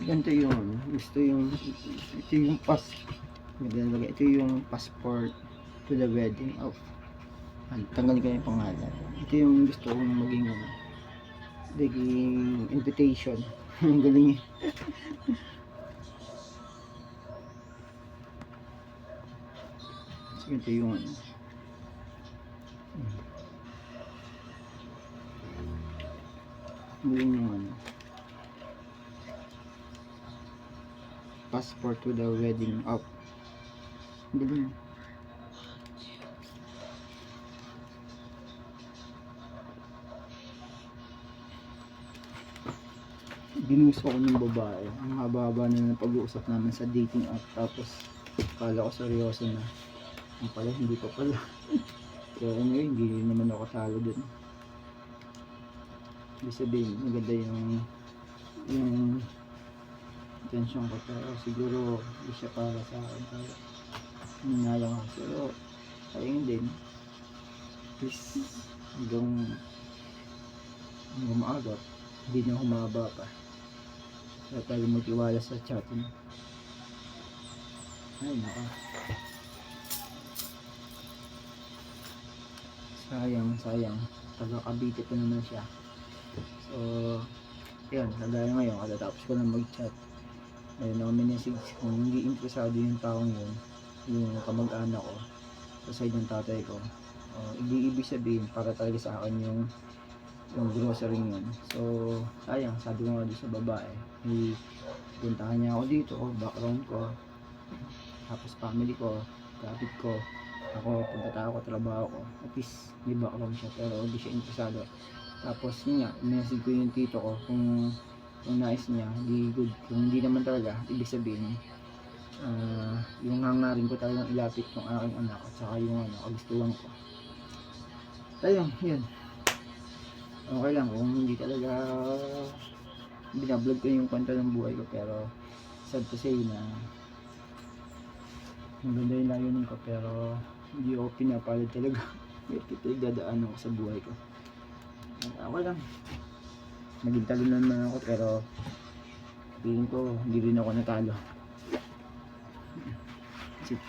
Ganito yung gusto yung ito yung ito yung passport to the wedding of tanggalin ko yung pangalan. Ito yung gusto kong maging invitation. Ang galing eh. So, ito yung galing yung passport to the wedding of galing. Ginusto ko ng babae. Ang haba-haba na ng pag-uusap namin sa dating app. Tapos kala ko seryoso na. Ang pala hindi pa pala. Pero ngayon hindi naman ako talo dun. Ibig sabihin maganda yung attention ko. Pero siguro hindi siya para sa akin. Kaya hinayang ako. Pero ayun din. Please hanggang maagat. Hindi na humaba pa. Kaya tayo magtiwala sa chatting. Ay naka. Sayang. Taga Cavite pa naman siya. So, yun. Kagaya ngayon, katatapos ko lang mag-chat. Ayun ako minessage kung hindi interesado yung taong yun, yung kamag-anak ko, sa side ng tatay ko. Hindi ibig sabihin para talaga sa akin yung grocery yun. So, sayang. Sabi ko nga doon sa babae, puntahan niya ako dito, background ko, tapos family ko, kapit ko, ako, pagkatao ko, trabaho ko, at least may background siya, pero hindi siya interesado. Tapos yun nga, message ko yung tito ko kung nais niya, di good. Kung hindi naman talaga, ibig sabihin yung hangarin ko talagang ilapit ng aking anak at saka yung kagustuhan ko. Ayun, yun. Okay lang kung hindi talaga binablog ko yung kwento ng buhay ko, pero sad to say na maganda yung layunin ko, pero hindi ako pinapalad talaga. Ito yung dadaan ako sa buhay ko. Okay lang, naging talo naman ako, pero feeling ko hindi rin ako natalo. That's it.